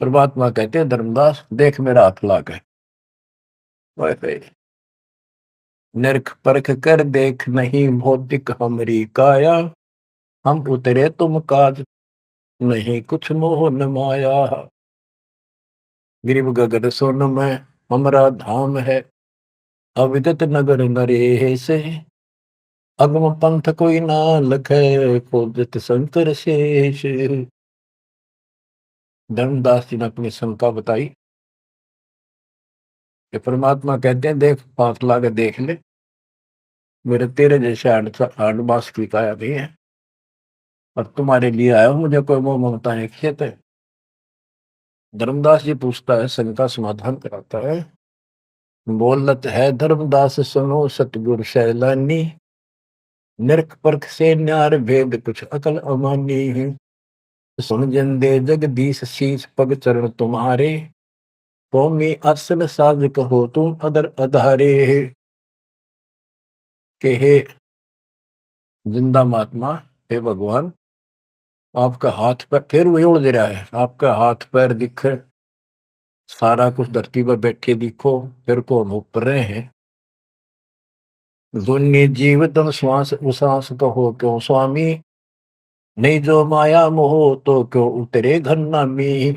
परमात्मा कहते हैं, धर्मदास देख मेरा हाथ लाग है, नरक परख कर देख नहीं भौतिक हमरी काया, हम उतरे तुम काज नहीं कुछ मोह न माया। गिरिव गगन सोन में हमरा धाम है, अविदित नगर नरे से, अगम पंथ कोई ना लखे, खोजत शंकर शेष। धर्मदास जी ने अपनी शंका बताई कि परमात्मा कहते हैं, देख पास लाके देख ले, मेरे तेरे जैसे आठ मास की काया नहीं है, और तुम्हारे लिए आया हूं, मुझे कोई मोह ममता नहीं खेत है। धर्मदास जी पूछता है, शंका समाधान कराता है, बोलत है धर्मदास सुनो सतगुरु सैलानी, नरक परख से न्यार भेद कुछ अकल अमानी है। सुन जन दे जगदीश शीश पग चरण तुम्हारे, कौमी असल साज कहो तुम अदर अधारे। के हे जिंदा महात्मा, हे भगवान, आपका हाथ पैर फिर वही उड़ दे रहा है, आपका हाथ पैर दिख, सारा कुछ धरती पर बैठे दिखो, फिर कौन ऊपर रहे हैं। दुन्नी जीव तम श्वास उश्वास कहो क्यों स्वामी, नहीं जो माया मोह तो क्यों उतरे घर नामी।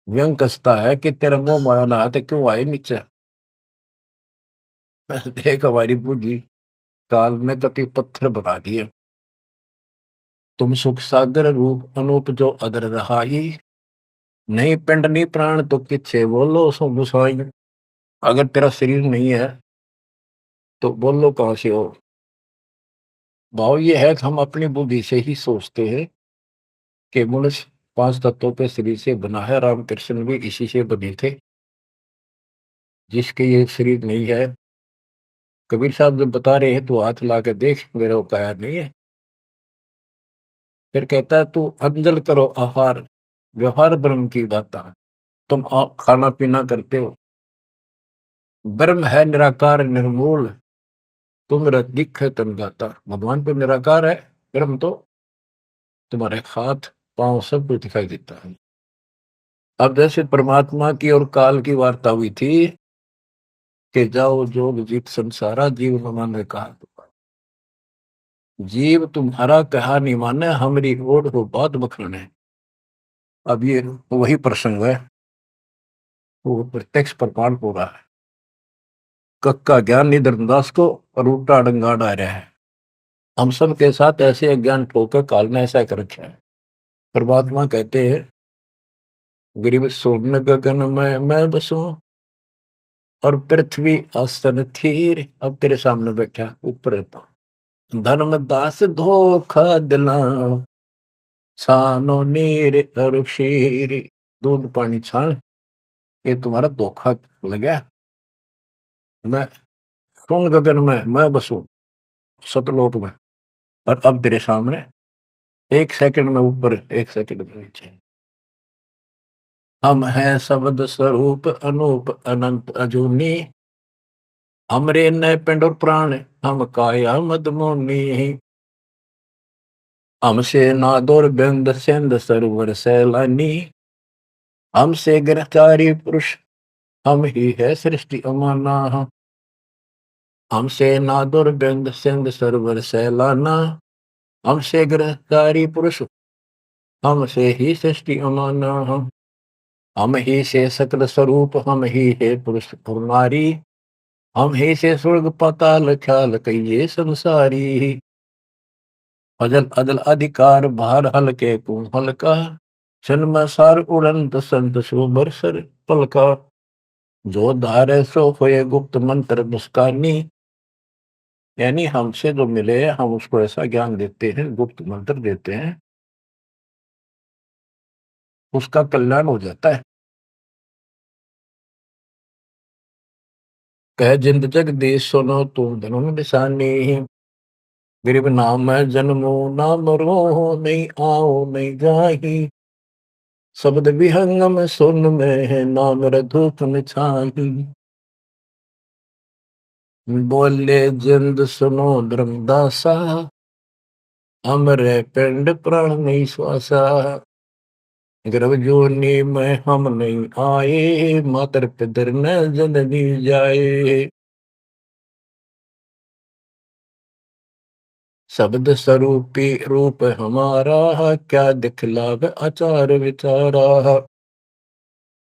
व्यंग कसता है कि तेरा मोह माया ना तो क्यों आए नीचे। देख हमारी बुद्धि काल में कति पत्थर बना दिए, तुम सुख सागर रूप अनूप जो अदर रहाई, नहीं पिंड नहीं प्राण तो किच्छे बोलो सो गुसाई। अगर तेरा शरीर नहीं है तो बोलो कहां से हो। भाव ये है कि हम अपनी बुद्धि से ही सोचते हैं कि मनुष्य पांच तत्वों पे शरीर से बना है, रामकृष्ण भी इसी से बने थे। जिसके ये शरीर नहीं है, कबीर साहब जब बता रहे हैं तो हाथ ला के देख, मेरा वो काया नहीं है। फिर कहता है, तू अंजल करो आहार, व्यवहार ब्रह्म की दाता। तुम खाना पीना करते हो, ब्रह्म है निराकार निर्मूल, तुम दिख है तन गाता। भगवान तो निराकार है, ब्रह्म तो तुम्हारे हाथ पांव सब कुछ दिखाई देता है। अब जैसे परमात्मा की और काल की वार्ता हुई थी कि जाओ जोग जीत संसारा, जीव न माने कहा। जीव तुम्हारा कहा नहीं माने, हमारी ओर हो बात बखरने। अब ये वही प्रसंग है, वो प्रत्यक्ष प्रमाण हो रहा है। कक्का ज्ञान नहीं धर्मदास को, और उल्टा डंगाड़ आ रहा है। हम सब के साथ ऐसे अज्ञान ठोकर काल ने ऐसा कर रखा है। परमात्मा कहते हैं गरीब सोन गगन में मैं बसूं, और पृथ्वी आसन थीर। अब तेरे सामने बैठा ऊपर रहता। धर्मदास धोखा दिला, छानो नीर और शीर। दूध पानी छान, ये तुम्हारा धोखा लगा। मैं कौन गगन में मैं बसूं, सतलोक में, और अब तेरे सामने एक सेकंड में ऊपर, एक सेकंड में नीचे। हम हैं शब्द स्वरूप अनूप अनंत अजूनी, हमरे न पिंड और प्राण, हम काया मदमोनी। हमसे नादोर बिंद सिंध सरोवर सैलानी, हमसे गिरफ्तारी पुरुष, हम ही है सृष्टि अमाना। हमसे नादुर बिंद सिंध सरोवर सैलाना, हमसे गिरफ्तारी पुरुष, हमसे ही सृष्टि अमाना। हम ही से सकल स्वरूप, हम ही है पुरुष और नारी, हम ही से स्वर्ग पाताल ख्याल कहिए संसारी। अजल अदल अधिकार भार हल्के तू हल्का, जन्म सार उड़ंत संत सुबर सर पलका। जो धारे सो होए गुप्त मंत्र मुस्कानी, यानी हमसे जो मिले हम उसको ऐसा ज्ञान देते हैं, गुप्त मंत्र देते हैं, उसका कल्याण हो जाता है। कह जिंद जग देश सुनो तुम धनुन निशानी, गरीब नाम है जन्मो ना मरो, नहीं आओ नहीं जाही। शब्द विहंगम सुन में है नाम रधूप छाही। बोले जिंद सुनो धर्मदासा, हमरे पिंड प्राण नहीं श्वासा। गर्भ जोनी में हम नहीं आए, मातर पितर न जननी जाए। शब्द स्वरूपी रूप हमारा, क्या दिखलावे आचार विचारा।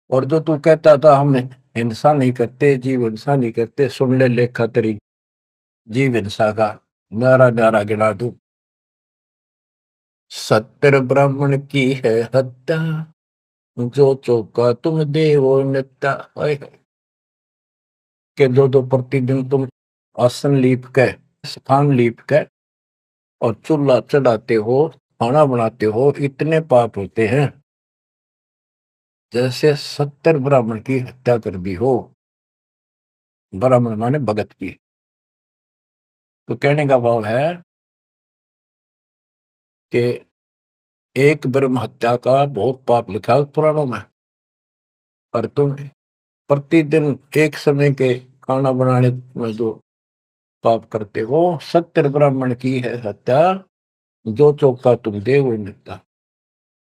और जो तू कहता था हम हिंसा नहीं करते, जीव हिंसा नहीं करते, सुन ले लेखा तेरी जीव हिंसा का नारा नारा गिना दू। सत्तर ब्राह्मण की है हत्या, जो चौका तुम देवो नित्या। के दो दो प्रतिदिन तुम आसन लीप के, स्थान लीप के, और चूल्हा चढ़ाते हो, खाना बनाते हो, इतने पाप होते हैं जैसे 70 ब्राह्मण की हत्या कर दी हो। ब्राह्मण माने भगत की। तो कहने का भाव है कि एक ब्रह्म हत्या का बहुत पाप लिखा है पुराणों में, और तुम प्रतिदिन एक समय के खाना बनाने में जो पाप करते हो, 70 ब्राह्मण की है हत्या, जो चौका तुम दे वो मिलता।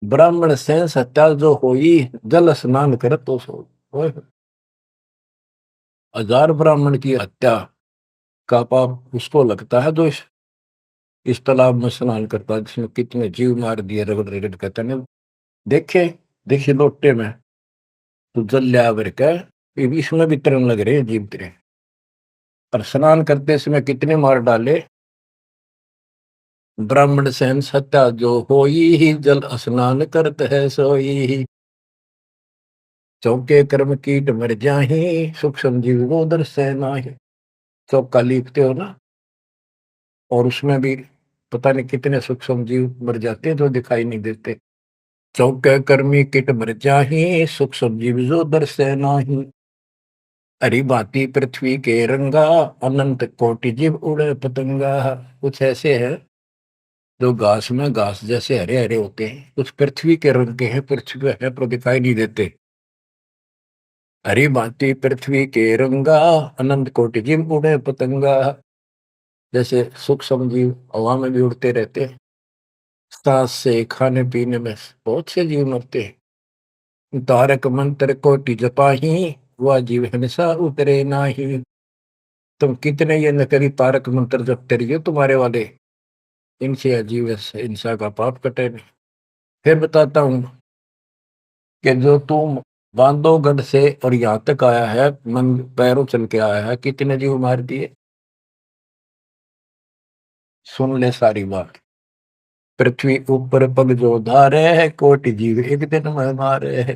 ब्राह्मण से हत्या जो हुई, जल स्नान कर तो सो। ओए, 1000 ब्राह्मण की हत्या का पाप उसको लगता है जो इस तालाब में स्नान करता है, जिसमें कितने जीव मार दिए, रगड़ रगड़ कहते हैं। देखे देखिए लोटे में तो जल लिया भर के, इसमें भी तरन लग रहे हैं जीव तेरे। और स्नान करते समय कितने मार डाले। ब्राह्मण सहन सत्या जो होई ही, जल स्नान करत है सोई ही। चौके कर्म कीट मर जाही, सूक्ष्म जीव वो दर्शे नाही। चौका लीपते हो ना, और उसमें भी पता नहीं कितने सूक्ष्म जीव मर जाते हैं जो दिखाई नहीं देते। चौके कर्मी किट मर जाही, सूक्ष्म जीव जो दर्शे नाही। हरी भांति पृथ्वी के रंगा, अनंत कोटि जीव उड़े पतंगा। कुछ ऐसे है जो घास में घास जैसे हरे हरे होते हैं, कुछ पृथ्वी के रंग के हैं, पृथ्वी पे है पर दिखाई नहीं देते। हरी भांति पृथ्वी के रंगा, अनंत कोटि जीव उड़े पतंगा। जैसे सूक्ष्म जीव हवा में भी उड़ते रहते हैं, सांस से खाने पीने में बहुत से जीव मरते हैं। तारक मंत्र कोटि जपाही, वह जीव हिंसा उतरे नाही। तुम कितने ये नकली तारक मंत्र जपते रहिए तुम्हारे वाले, इनसे अजीब हिंसा का पाप कटे नहीं। फिर बताता हूं कि जो तुम बांधवगढ़ से और यहाँ तक आया है, मन पैरों चल के आया है, कितने जीव मार दिए। सुन ले सारी बात। पृथ्वी ऊपर पग जो धारे है, कोटि जीव एक दिन में मारे है।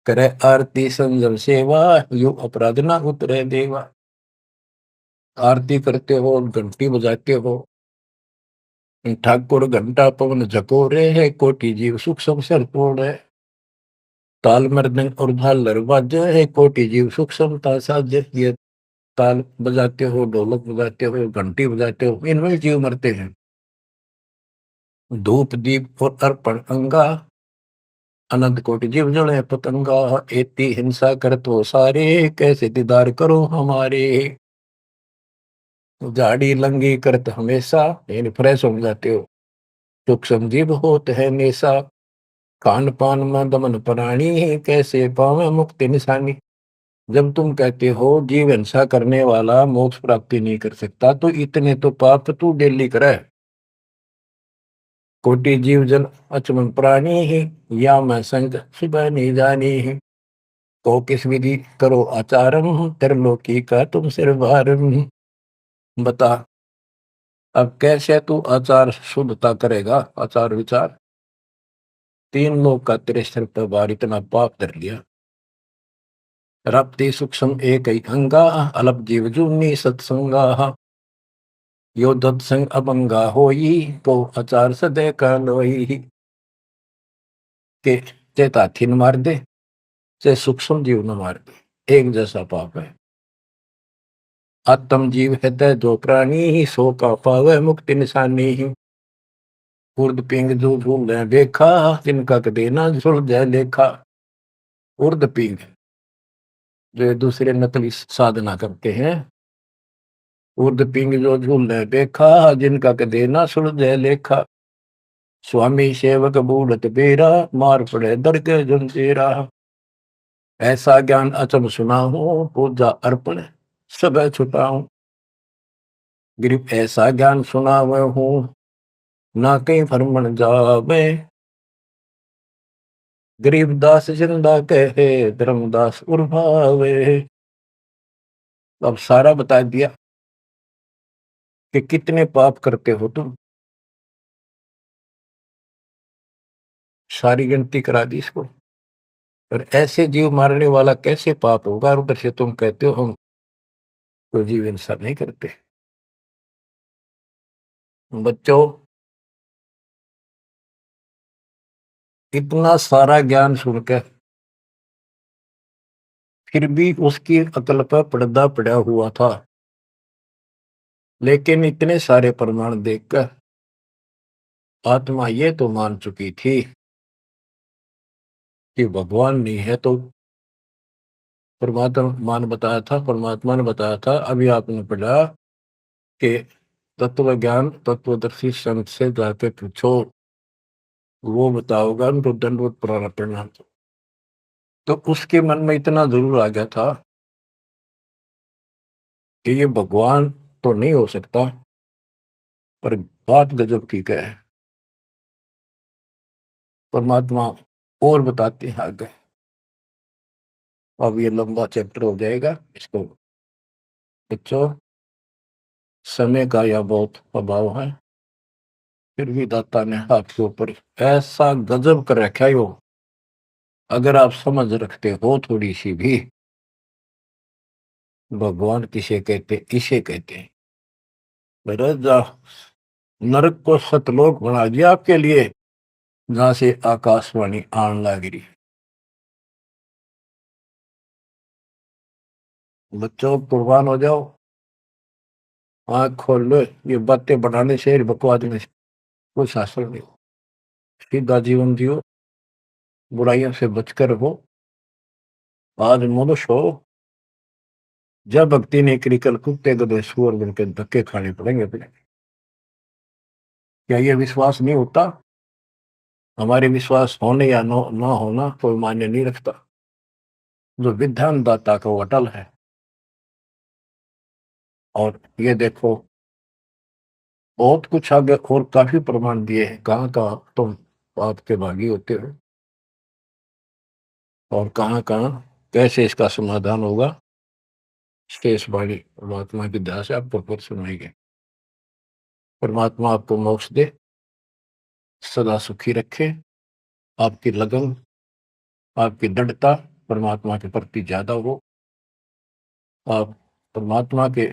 करे आरती संजम सेवा, यु अपराध ना उतरे देवा। आरती करते हो, घंटी बजाते हो, ठाकुर घंटा पवन झकोरे है, कोटि जीव सुख संसर तोड़े। ताल मृदंग और झालर बाजे है, कोटि जीव सुख समता साजे। ये ताल बजाते हो, ढोलक बजाते हो, घंटी बजाते हो, इनमें जीव मरते हैं। धूप दीप और अर्पण अंगा, अनंत कोटि जीव जड़े पतंगा। एती हिंसा कर तो सारे, कैसे दीदार करो हमारे। झाड़ी लंगी करत हमेशा, यानी फ्रेश हो जाते हो। सूक्ष्म जीव होते है नेसा, खान पान में दमन प्राणी, कैसे पावे मुक्ति निशानी। जब तुम कहते हो जीव हिंसा करने वाला मोक्ष प्राप्ति नहीं कर सकता, तो इतने तो पाप तू डेली करे। कोटि जीव जन अचमन प्राणी ही, या मैं संग सुबह नहीं जानी ही। तो किस विधि करो आचारम, त्रिलोकी का तुम सिर भारम। बता अब कैसे तू आचार शुद्धता करेगा, आचार विचार। तीन लोग का तेरे सिर पर भार इतना पाप धर लिया। रप्ति सूक्ष्म एक ही अंगा, अलप जीव जूनी सत्संगा। यो दत्संग अभंगा होई, को आचार सदे का लोई। के चेत हाथी न मार दे, चाहे सूक्ष्म जीव न मार दे, एक जैसा पाप है। आत्म जीव है जो प्राणी ही, सो का पावे मुक्ति निशानी ही। उर्द पिंग जो झूल देखा, जिनका कदे ना सुलझे लेखा। उर्द पिंग जो दूसरे नकली साधना करते हैं, उर्द पिंग जो झूल देखा, जिनका कदे ना सुलझे लेखा। स्वामी सेवक बूढ़त बेरा, मार पड़े दर के जंजीरा। ऐसा ज्ञान अचम सुना हूं, पूजा अर्पण सब छुटाऊं। गिरिप ऐसा ज्ञान सुना हूं, ना कहीं फरमन जावे। गरीबदास जिंदा कहे, धर्मदास उर्भावे। अब सारा बता दिया कि कितने पाप करते हो तुम, सारी गिनती करा दी इसको। और ऐसे जीव मारने वाला कैसे पाप होगा, और उधर से तुम कहते हो हम तो जीव हिंसा नहीं करते। बच्चों, इतना सारा ज्ञान सुनकर फिर भी उसकी अकल पर पर्दा पड़ा हुआ था। लेकिन इतने सारे प्रमाण देखकर आत्मा ये तो मान चुकी थी कि भगवान नहीं है, तो परमात्मा ने बताया था। अभी आपने पढ़ा कि तत्व ज्ञान तत्वदर्शी संत से जाके पूछो, वो बताओगा उनको दंडवत प्रणाम। तो उसके मन में इतना जरूर आ गया था कि ये भगवान तो नहीं हो सकता, पर बात गजब की क्या है। परमात्मा और बताते हैं आगे। अब ये लंबा चैप्टर हो जाएगा, इसको बच्चों समय का यह बहुत अभाव है। फिर भी दाता ने आपके ऊपर ऐसा गजब कर रखा है, यो अगर आप समझ रखते हो थोड़ी सी भी, भगवान किसे कहते, इसे कहते हैं। मेरे नरक को सतलोक बना दिया आपके लिए, जहां से आकाशवाणी आन लग रही। बच्चों कुर्बान हो जाओ, आंख खोल लो। ये बातें बनाने से, बकवास में कोई शास्त्र नहीं। सीधा जीवन जियो, बुराइयों से बचकर रहो। आज मनुष्य हो, जब भक्ति नहीं करी, कल कुत्ते गधे सुअर बन के धक्के खाने पड़ेंगे अपने। क्या ये विश्वास नहीं होता? हमारे विश्वास होने या ना होना कोई मायने नहीं रखता। जो विधान दाता का वो अटल है। और ये देखो, बहुत कुछ आगे और काफी प्रमाण दिए हैं, कहाँ कहाँ तुम आपके भागी होते हो और कहाँ कहाँ कैसे इसका समाधान होगा। शेष वाणी परमात्मा की दया से आपको पर सुनाएंगे। परमात्मा आपको मोक्ष दे, सदा सुखी रखे, आपकी लगन, आपकी दृढ़ता परमात्मा के प्रति ज्यादा हो, आप परमात्मा के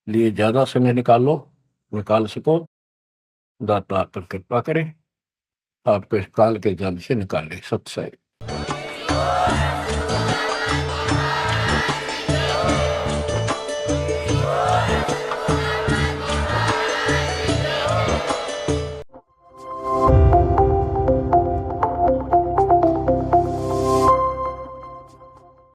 लिए ज्यादा समय निकाल सको। दाता आप पर कृपा करें, आपको इस काल के जल से निकाले। सत्संग।